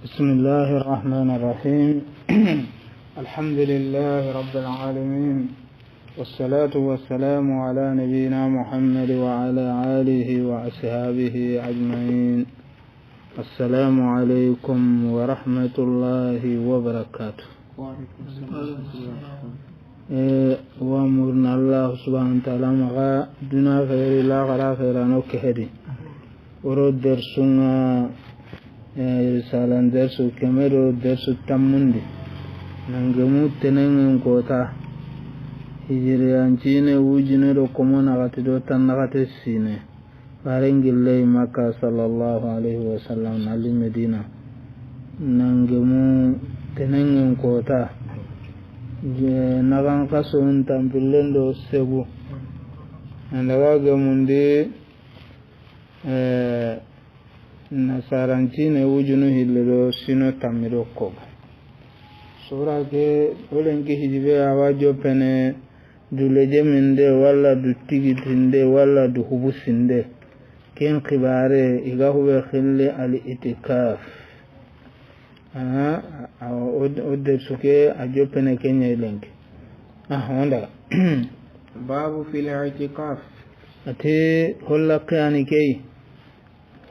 بسم الله الرحمن الرحيم الحمد لله رب العالمين والصلاة والسلام على نبينا محمد وعلى آله وأصحابه أجمعين. السلام عليكم ورحمة الله وبركاته. وامرنا الله سبحانه وتعالى مغا دنا خير لا غرا خيرانو كهدي ورود درسنا رسالة درس كمرو درس تمندي نعمو تنين كوتا هجريان چين وجنه رو كمون غتدو تنغت السينه فارنج الله مكة صلى الله عليه وسلم على مدينة نعمو تنين كوتا nagan kasun tampilen do segu andaga gamundi nasarancine wujunu hillero sino tamiro ko sura ke olenki hijibe awajo pene duleje minde wala du tigitinde wala du hubusinde ken khibare iga huwe khille al itikaf ode suke ajo pene kenya ilenki onda babu fil i'tikaf ate hollaqi ani kay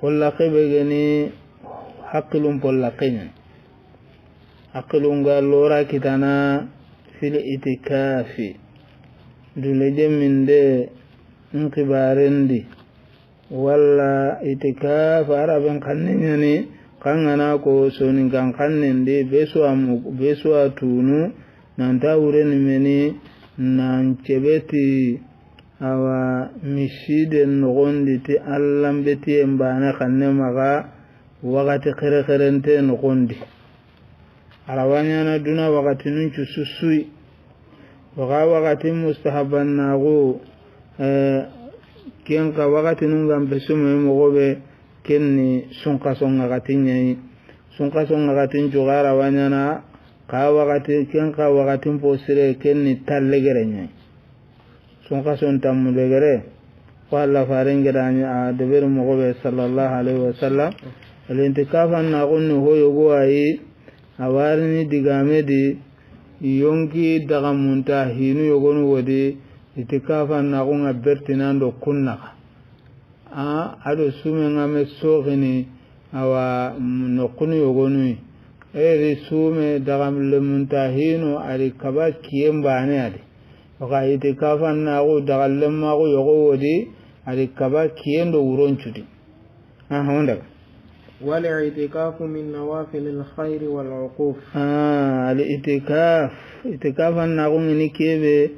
hollaqi begani haqqilum pollaqin haqqilum galora kitana fil i'tikafi duleje minde inqibarendi walla i'tikaf araben kannani kangana ko sonin kan kannende beso atunu nan tawren meni nan cebeti awa mishide nogondi ti allam beti embana kanne maga wakati khere-kherente nogondi arawanya na duna wakati nunchu susui wakati mustahaban nago kienka wakati nunga mpesume mogobe kenni sunka songa gatinye sunka songa gatin jogara wanyana ka wakati kenka wakati mposire kenni tallegerenya sunka son tammulegere wala farengedanya a deber mogobe sallallahu alaihi wasallam al-intikafa na gunni hoyo go ayi awarni digamedi yonki daga munta hinu yogonu wodi intikafa na gunga bertinando kunnaka ado sume ngame sogini awa nokuni yogonu eri sume daga lemuntahino ari kaba kiyembane ade oka itikafa nago daga lemma go yogo wodi ari kaba kiyendo uronchudi onda wal i'tikafu min nawafil al khair wal uquf al itikafa nago ni kebe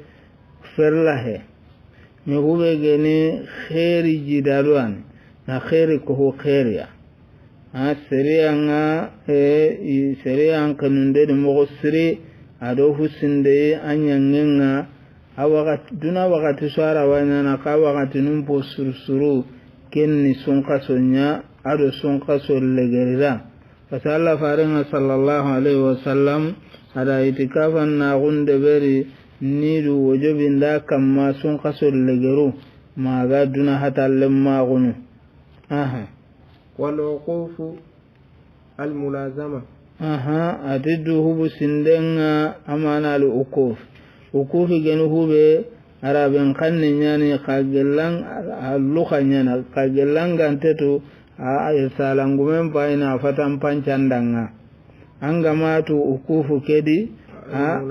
ferlahe mehube gene khairi jidaluan na khairi ko ho khairia seriyan kanunde de mo siri ado husinde anyangenga awagati duna wakati swara wana na ka wakati numpo surusuru kenni sonka sonya ado sonka sollegerira fasalla farenga sallallahu alaihi wasallam ada itikafan na gunde beri nidu wajobinda kamma sonka sollegeru maga duna hatalem magunu wal uqufu al mulazama atidu hubu sindenga amana al uquf ukufi genu hube araben kanne nyani kagelang aluka nyana kagelang gantetu salangumen paina fatan pancandanga angamatu ukufu kedi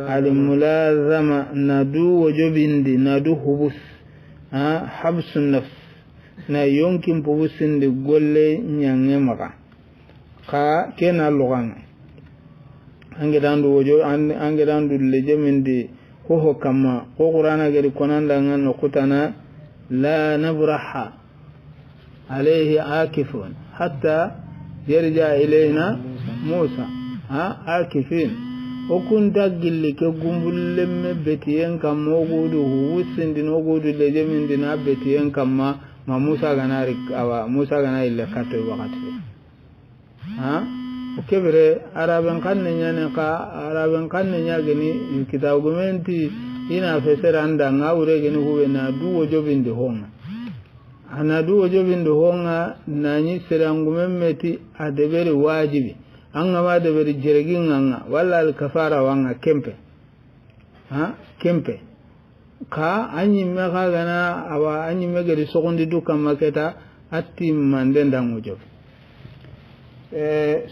al-mulazama nadu wajobindi nadu hubus habsun nafs na yonkin pubusin de golle nyange maka ka kena lugan angedandu wojo angedandu lejemindi ho kama ko qur'ana gari konanda ngano kutana la nabraha alayhi akifun hatta yarja ilayna musa akifin okun dagille ke gumbulemme betiyen kam mogudu wusindi nogudu lejemindi na betiyen kam ma musa ganari awa musa ganari le kato wakati okebere araben kanne nyane ka araben kanne nyageni kitabu gumenti ina fesera anda ngawre geni huwe na duwo jobinde honga ana duwo jobinde honga nani serangu memmeti adebere wajibi anga ma de beri jeregin anga walla al kafara wanga kempe kempe ka anyi me ka gana awa anyi me gari sokondi du kamaketa atti mande ndangujo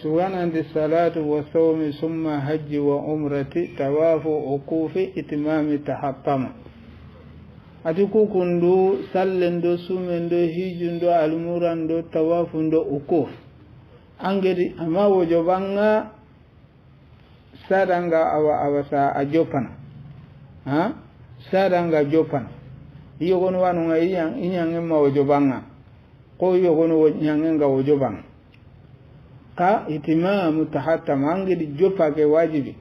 subhanallah salatu wa sawmi summa hajji wa umrati tawafu ukufi itimami tahattama ati kukundu sallendo sumendo hijundo almurando tawafundo ukuf angedi ama wojo banga sadanga awasa ajopana sadanga jopana yogono wanu ngai yang ma wojo banga ko yogono nyangenga wojo banga ka itimamu tahattama angedi jopa ke wajibi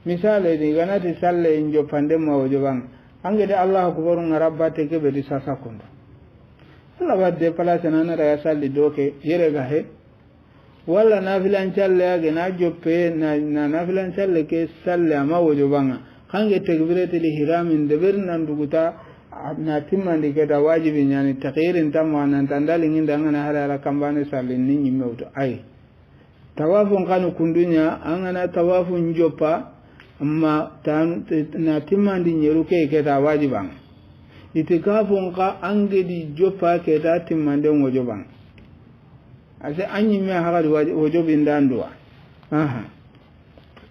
misale ni ganati salle njopande ma wojo banga angede Allah akbar ngarabbate ke be di sasa kondo Allah wadde place nana ya salli doke yere ga he wala nafilan challe age na joppe na nafilan challe ke salle ama wojo banga kange takbiratul ihram de bernan duguta na timmandi ke da wajibi nyani takhirin tamma nan tandali nginda ngana hala kambane salli ninyi mewto ay tawafun kanu kundunya angana tawafun joppa amma na timmandi nyeru ke da wajiban itikafun ka angedi joppa ke da timmande wojoban ase anyi me hagadi wojobin dandwa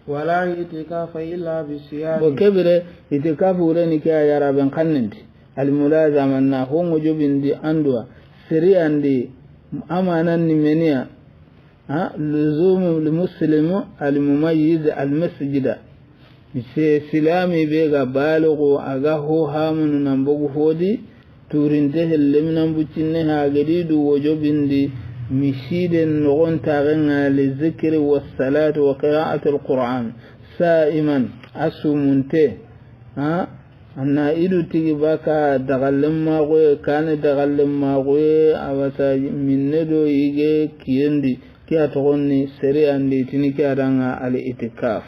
wala itikafa illa bisiyam bo kebere itikafu reni ke yara ben kannindi al mulazama na hon wojobin di andwa siriyandi amanan ni menia luzumu lil muslimu al mumayyiz al masjida se silami be ga balogo aga ho hamun nan bugu hodi turinte hellem nan bucinne ha gadi du wojobindi mishiden nogon tarenga li zikri was salatu wa qira'ati al qur'an sa'iman asumunte anna idu tigi baka dagallem ma go kan dagallem ma go awata minne do yige kiyendi kiya togonni sere andi tiniki adanga al itikaf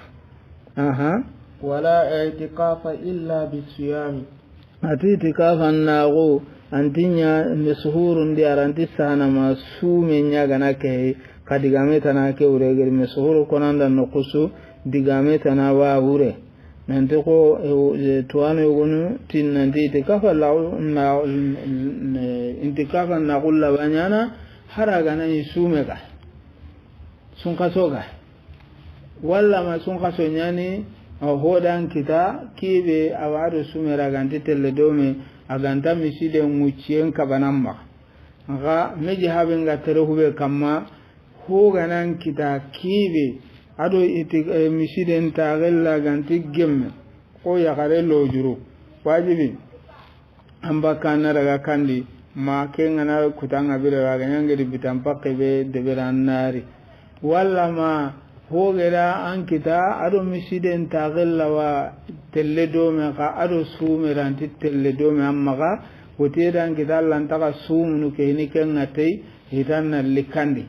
wala i'tikafa illa bisiyam ati itikafan nago antinya mesuhurun di aranti sana masume nyaga nake kadigame tanake uregel mesuhuru konanda nokusu digame tanawa ure nanti ko tuano yogonu tin nanti itikafa la na itikafa na kulla banyana haraga na isume ka sunkasoga walla ma sunkaso nyani hodan kita kibe awado sumera ganti telle dome aganta miside mucien kabanamba ga meji haben ga terehube kamma hoganan kita kibe ado miside tagalla ganti gemme ko ya gare lojuru wajibi amba kana daga kandi ma kengana kutanga bire ga nyangedi bitampakke be deberanari walla ma hogera an kita ado misiden tagella wa telle dome ka ado sumeranti telle dome amma ga wotedan kita lantaka sumnu ke ni kengate hitanna likandi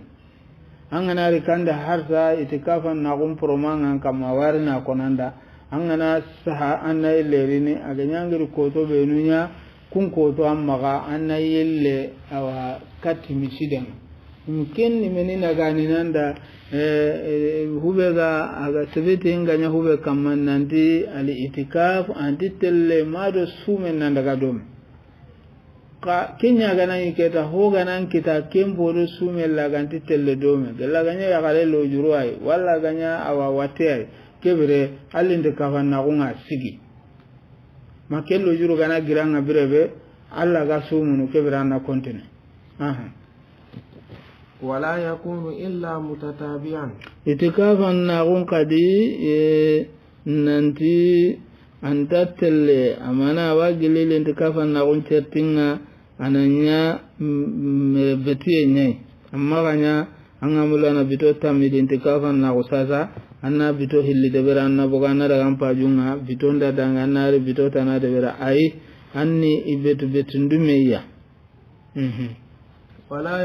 angana rikanda harsa itikafan na gum promangan kama warna konanda angana saha anna ilerini aganyangiri koto benunya kun koto amma ga anna yelle awa katti misiden mungkin menina gani nanda hubega aga sebete nganya hube kamman nanti ali itikaf anti telle mado sumen nanda gadom ka kenya gana iketa hoga nan kita kembo do sumen la ganti telle dome gella ganya ya gale lo juruai walla ganya awa wate kebere alinde kafan na kunga sigi makello juru gana giranga birebe alla ga sumunu kebere na kontine wala yakunu illa mutatabi'an itikafan na kun kadi nanti antatelle amana wagilile itikafan na kun certinga ananya betiye nyai amma ganya angamula na bito tamidi itikafan na kusasa anna bito hilli debera anna bogana daga pajunga bito ndadanga nari bito tana debera ai anni ibetu betundumeya ولا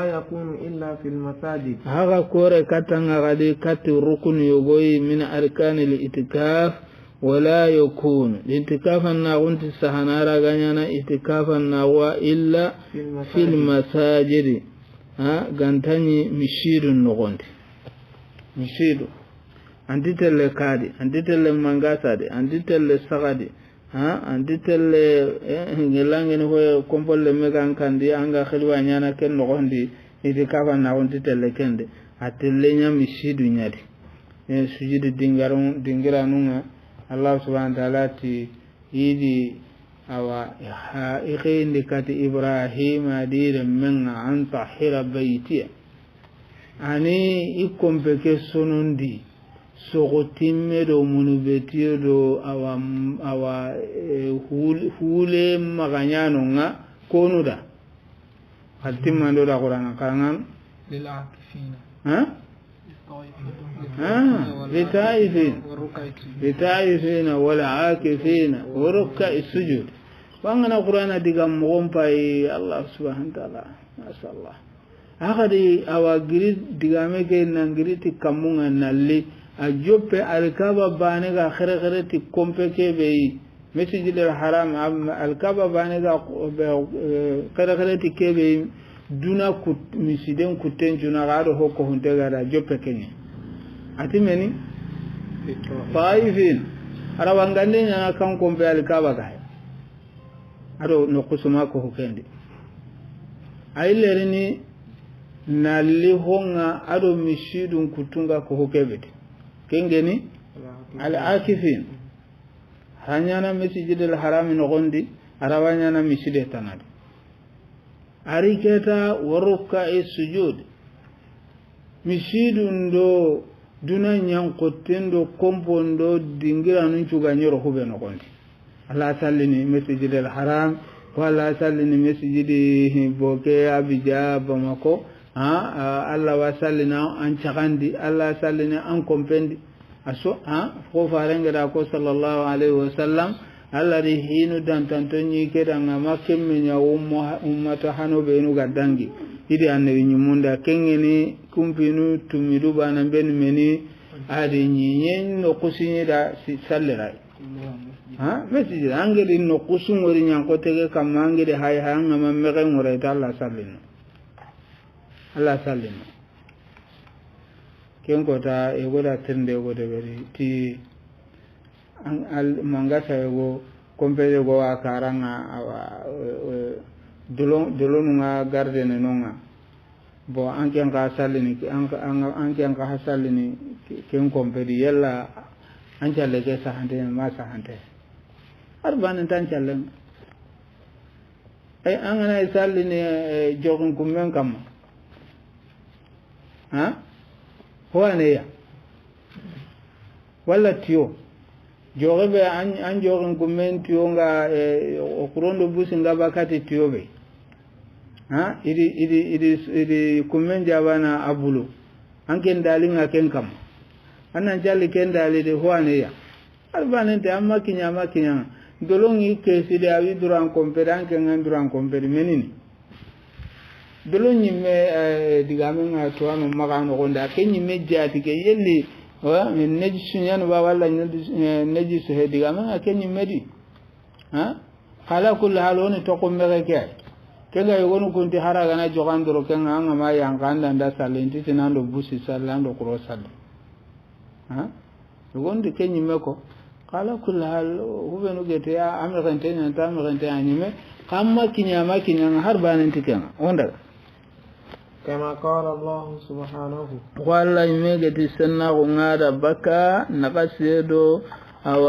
يكون إلا في المساجد هذا كورة كتنغ غدي كت ركن يغوي من أركان الاعتكاف ولا يكون الاعتكاف الناغون تسهنارا غنيانا اعتكاف الناغوا إلا في المساجد gantani mishidu nogondi mishidu anti telle kadi anti telle mangasade anti telle sagadi anti telle ngelangeni ho kompolle megan kandi anga khilwa nyana ken nogondi idi kaba na onti telle kende atelle nya mishidu nyadi sujudu dingiranunga Allah subhanahu wa ta'ala ti idi awa ikhindi kati Ibrahim adire menga an tahira baiti ani ikompeke sonondi sogotimme do munubeti do awa hule maganyano nga konuda hatimando da Qur'an karangan lil akifina لتائفين والعاكفين وركع السجود وأنا قرآن ديغام مغمباي الله سبحانه وتعالى ما شاء الله أخذي أواجري ديغامي كي نانجري تكمونا نالي أجوب الكابا بانيغا خير تكمبي كي بي مسجد الحرام الكابا بانيغا خير تكي بي duna misiden kuten juna gado hoko hunte gada joppe kenye ati meni faifin arawangande nyana kan kombe alkaba gahe ado no kusuma ko hukende ailerini nalli honga ado misidun kutunga ko hukebeti kengeni al akifin hanyana masjidil haram no gondi arawanyana miside tanadi ariketa waruka sujud misidun do duna nyankotendo kompondo dingira nunchuga nyoro hube no kondi Allah sallini masjidil haram wala sallini masjidi boke abija bamako Allah wa sallina an chagandi Allah sallina an kompendi aso ko farengera ko sallallahu alaihi wasallam Allah ri hinu dan tantoni kedanga makemmenya ummata hano benu gadangi idi annabi nyumunda kengeni kumpinu tumidu bana ben meni adi nyenyen no kusinyi da sallera masjid angeli no kusun wori nyanko tege kamangi de hay hanga mammege ngore ta Allah sallina kenko ta egoda tende gode beri ti al mangasa ego kompere go akaranga dolonu nga gardene nonga bo anke nga salini anke nga hasalini ken kompere yella anjale ke sahante ma sahante arban tan challem ay angana salini jogun kummen kam hoane ya wala tiyo joge an jogen kummen tiyo nga okurondo busi nga bakati tiyo be idi kummen jabana abulu anken dali nga ken kam anan jali ken dali de hoane ya albanente amma kinya dolongi kesi de awi duran kompere anken ngan duran kompere menini dolongi me digame nga tuano magano gonda kenyi me jati ke yelli wa min neji nyanu ba wala neji so he digame nga kenyi medi kala kullu haloni to ko mege ke kenga yogonu kunti haraga na jogandoro kenga anga ma yankanda nda salenti tinando busi salando kuro sal yogondi kenyi meko kala kullu hal hubenu gete ya amirante nyanta amirante anyime kamma kinya harbanen tikenga onda كما قال الله سبحانه والله يمجد سنة غنادة بكا نقصيدو أو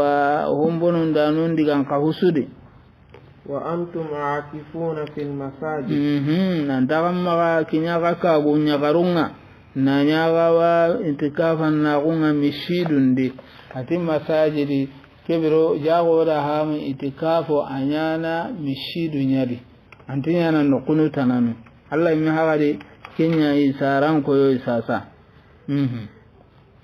هم دانون ديغان كهوسودي وأنتم عاكفون في المساجد نندغم مغا كنياغا كاغو نيغارونا نانياغا وانتكافا ناغونا مشيدون دي هاتي مساجد كبيرو جاغو راهام انتكافو أنيانا مشيدو نيادي أنتيانا نقنو تنانو الله يمهاغا دي kenya isaran koyo isasa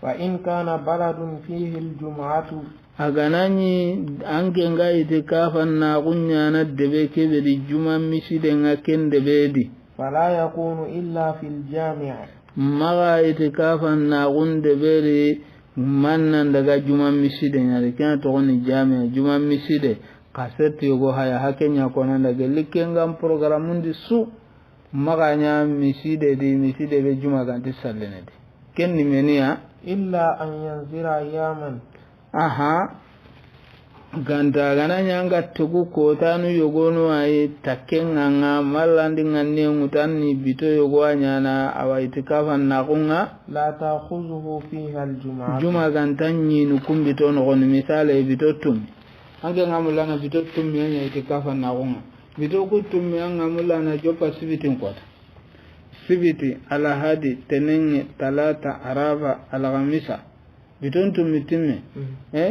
wa in kana baladun fihi aljum'atu aganani ange nga itikafan na kunya na debe kebe di juma miside nga ken debe di fala yakunu illa fil jami' maga itikafan na gun debe di mannan daga juma miside nyari kana to ni jami' juma miside kaseti yogo haya hakenya kona daga likengam programundi su maganya miside be juma ganti sallene di kenni meniya illa an yanzira yaman aha ganta gananya ngattugu kotanu yogonu ay takkenga mallandi nganne mutanni bito yogo anyana awa itikafan nakunga la ta'khuzuhu fiha al-jum'ah juma gantanyi nukumbito no gon misale bito tum ange ngamulana bito tum nya itikafan nakunga bito kutum ngamulana jopa sibitin kota sibiti ala hadi tenenge talata araba alhamisa biton tumitimme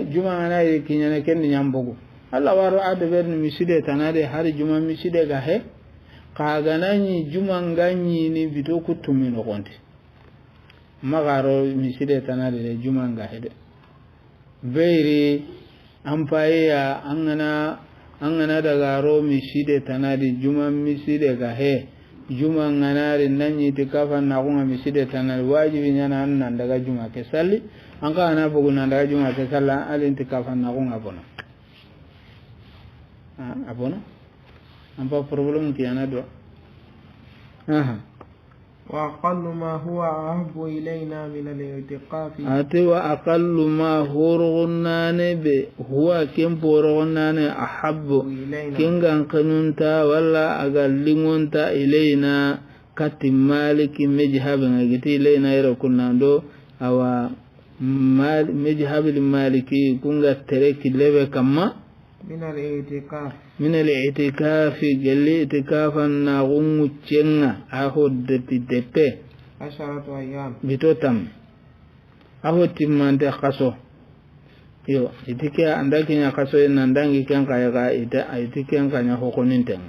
juma ngana ye kinyane ken nyambogo alla waro adverni miside tanade hari juma miside ga he ka ganani juma nganyi ni bito kutumi no konti magaro miside tanade le juma ga he de beiri ampaye ya angana daga ro miside tanade juma miside ga he juma nganari nanyi tikafa na kunga miside tanade wajibi nyana nan daga juma ke salli anka ana bugu nan daga juma ke salla alin tikafa na kunga bono abono ampa problem ki ana do wa aqallu ma huwa ahabbu ilayna min al-i'tiqaf ati wa aqallu ma hurgunane be huwa kim porgonane ahabbu kingan kanunta wala agallingunta ilayna katim maliki majhaban agiti ilayna ira kunando awa majhabil maliki kunga tereki lebe kama min al-i'tikaf galli itikafan na gungucenga ahodati depe 10 ayyam bitotam ahotimante kaso yo itike andaki nya kaso nandangi kenka ya ita itike kanya hokoninten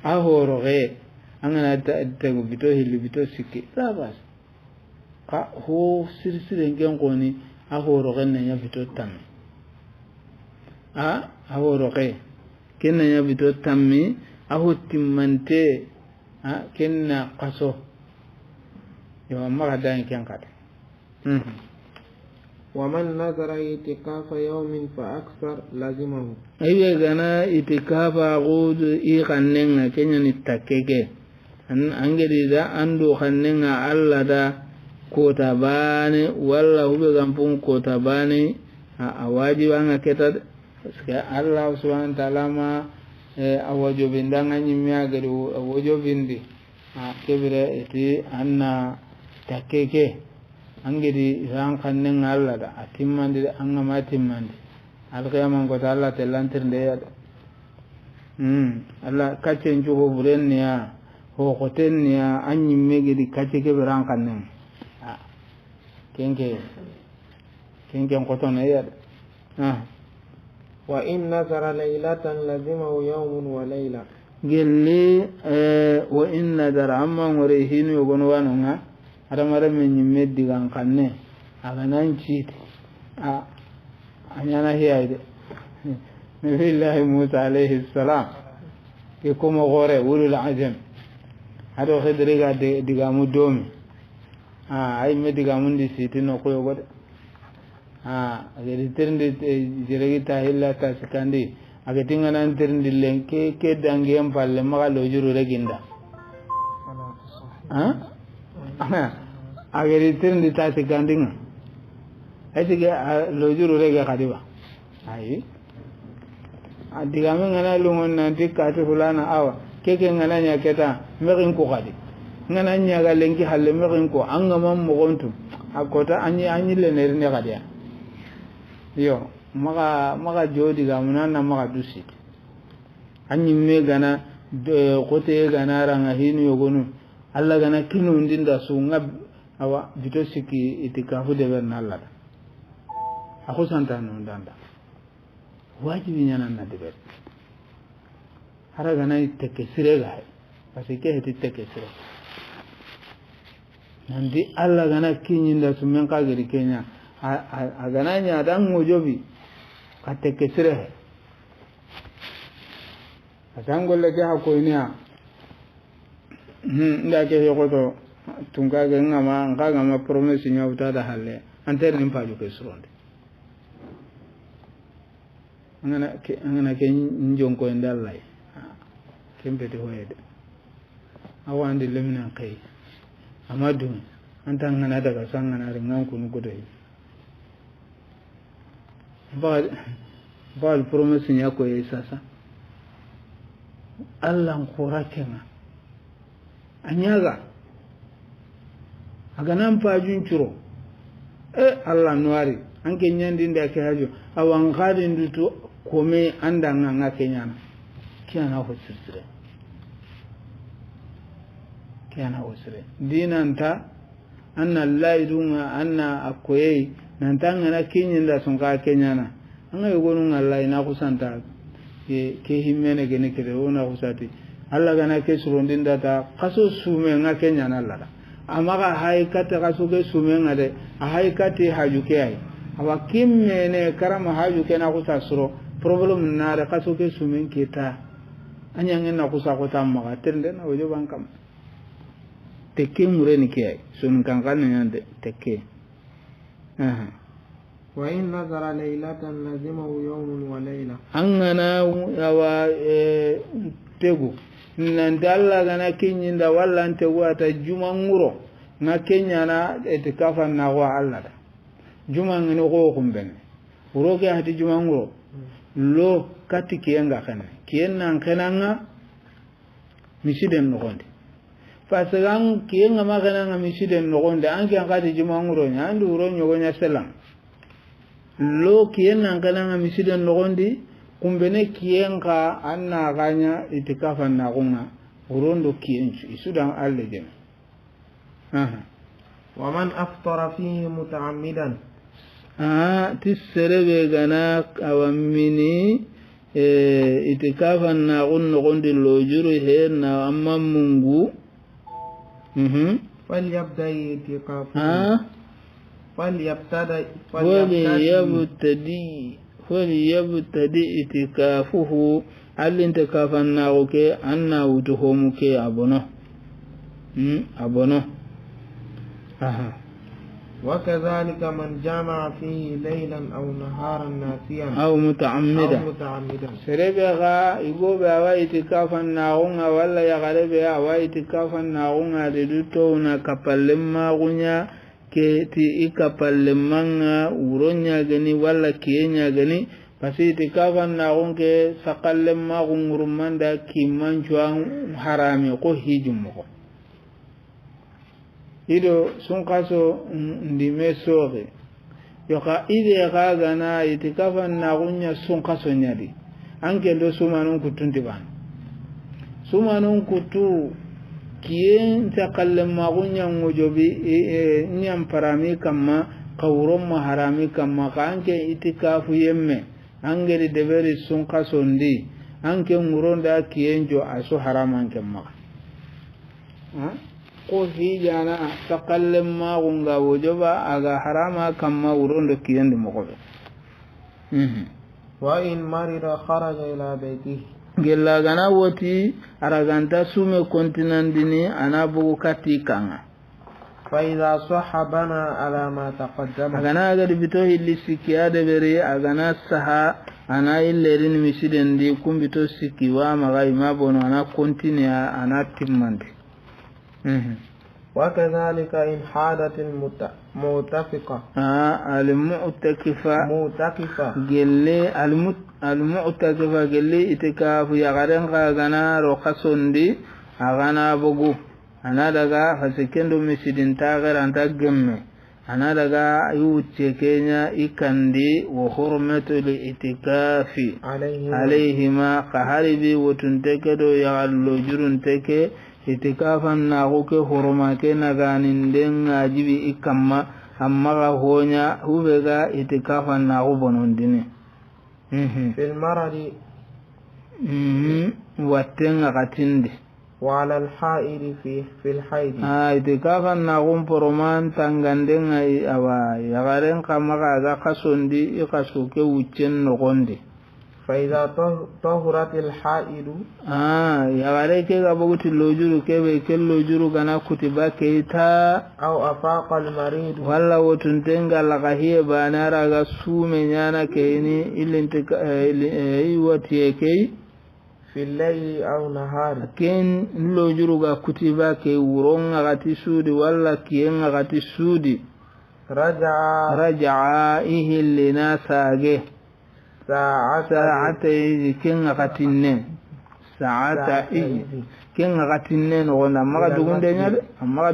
ahoroge angana tego bito hilli bito sikki sabas ka ho sirsire ngen koni ahoroge nanya bito tam ahoroge kenanya bito tammi ahotimante kenna kaso yo maga dan kenkata ومن نظر اعتكاف يوم فأكثر لازمه أيوة غنا اعتكاف غود إيقاننا كنيا نتككي أنجد إذا أندو خننا ألا دا كوتاباني ولا هو بغنبون كوتاباني أواجب أنها كتاد الله سبحانه وتعالى ما أواجب بندان نيميا غدو أواجب بندي كبيرة إتي أنا تككي angedi ran kannen Allah da atimmandi anga matimmandi alqiyamam ko Allah telantir de ya Allah kacen jugo burenniya ho qotenniya anyi megedi kace ke ran kannen kenke ko ton ya wa in nazara laylatan lazimahu yawmun wa layla gelli wa in nazara amma ngorehinu yogon wanunga adamara men nyimme digan kanne aga nan citi anyana hiyade nabillahi Musa alayhi salam ke kuma gore wulul ajam hado khidriga digamu domi ay me digamu ndi siti no ko yogode agedi terndi jeregi tahilla ta sikandi ageti ngana terndi lenke ke dangem palle magalo juru reginda ageri tirndi tasi gandinga aytige lojuru rega kadiba ayi adigame ngana lungon nanti kati fulana awa keke ngana nya keta merin ko kadi ngana nya ga lenki halle merin ko anga mam mo gontu akota anyi le ne kadiya yo maga jodi ga munana maga dusi anyi me gana kote gana ranga hinu yogonu alla gana kinu ndinda su ngab awa bito siki itikafu de ben Allah ako santano ndanda wajibi nyana na de bet hara gana iteke sirega parce que heti teke sire nandi Allah gana kinyinda su men ka gari kenya a gana nya dan ngojobi ka teke sire atangolle ke hakoinia nda ke yokoto tunga ga ngama promesse nya utada halle anter nim paju ke suronde ngana ke njonko endallay kembe de hoyede awande lemna kai amadu anta ngana daga sangana ringan kunu gudai ba promise ya ko yayi sasa Allah khora kenga anyaga aga nan pajun curo Allah nuari anke nyandi nda ke hajo awan gadin duto kome anda nganga kenyana kiana hosire dinanta anna laidunga anna akoyei nantanga na kinyinda sunga kenyana anga yogonu ngalla ina kusanta ke himmene gene kede ona kusati alla gana ke surondinda ta kaso sume nga kenyana alla amaga haikata kaso ke sume ngade haikati hajuke ai awa kimmene karama hajuke na kusasuro problem na da kaso ke sume kita anyangen na kusakota maga tende na ojo bankam tekke mureni ke sun kankan nyande tekke wa in nazara laylatan lazimahu yawmun wa layla angana yawa tegu nan dalla gana kinyinda walla ante wata juma nguro na kenyana etikafa na wa Allah da juma ngene ko kumbene uroke hati juma nguro lo kati kiyenga kana kiyenna kananga misiden nogonde fasagan kiyenga magana misiden nogonde anke ngati juma nguro nya andu uro nyogonya selang lo kiyenna kananga misiden nogondi kumbene kiyenga anna ganya itikafa na gunga urondo kiyenchu isudan alle jema wa man aftara fihi muta'ammidan tisserebe gana awamini itikafa na gunno gondi lojuru he na amma mungu falyabda itikafu وليبتدي itikafuhu allin takafan na oke anna wutuhum ke abono وكذلك من جمع فيه ليلا أو نهارا ناسيا أو متعمدا سربغا يغوبا وايتكافا ناغونغا ولا يغربا وايتكافا ناغونغا ددوتونا كبلما غنيا كي ikapallemanga uronya gani wala kiyenya gani pasi itikafa nagonke sakallemma gungurumanda kimanjwa harami ko hijummo ido sun kaso ndime soge yoka ide ga gana itikafa nagonya sun kaso nyadi anke ndo sumanun kutunti ban sumanun kutu kien takallem magunya ngojobi nyam parami kama kawrom maharami kama kanke itikafu yemme angeli deberi sun kasondi anke nguronda kienjo aso haraman kemma ko hijana takallem magunga wojoba aga harama kama urondo kiendi mokobe wa in marida kharaja ila baytihi gella gana woti araganta sume kontinandini anabugu katikanga fa idha sahabana ala ma taqaddama agana gadi bito hilli sikiyade bere agana saha ana illerin misidendi kumbito sikiwa magai mabono ana kontinia ana timmandi وكذلك إن حادت المعتكفة المعتكفة جلي المعتكفة جلي اتكاف يغرن غاغنا رخصندي أغانا بغو أنا دغا فسكندو مسيدين تاغر أنتا جمي أنا دغا يوتشكينيا إكاندي وحرمة الاتكاف عليهما قهربي وتنتكدو يغلو جرنتكي itikafan na goke horomake na ganin den ajibi ikamma amma ga honya hubega itikafan na go bonondine fil maradi watenga katinde wala al haid fil haid itikafan na go poroman tanganden ai awa yagaren kamaga ga kasondi ikasuke wucen no gonde فإذا طهرت الحائض يا عليك غبوت اللوجرو كبي كاللوجرو غنا كتبا كيتا أو أفاق المريض ولا وتنتنغا لغهي بانارا غسوم نانا كيني إلي انتك أيوة تيكي في الليل أو نهار ken lo juruga kutiba ke wuronga gati sudi walla kiyenga gati sudi raja'a ihillina sage sa'ata kenga gatinne sa'ata kenga gatinne no gonda maga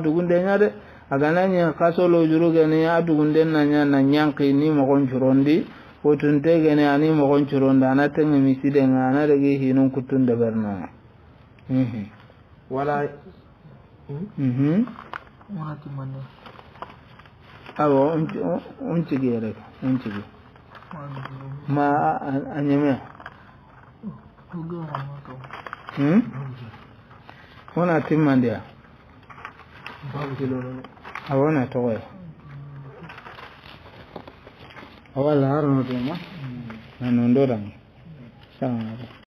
dugunde nyade agananya kasolo juruga ne adugunde nanya na nyanki ni mo gonchurondi wotunte gene ani mo gonchuronda anatenga miside ngana rege hinun kutunda berna wala Mati mane. awo unchigi ma anyeme wana timandia awona toya awala harno dema nanondora sawa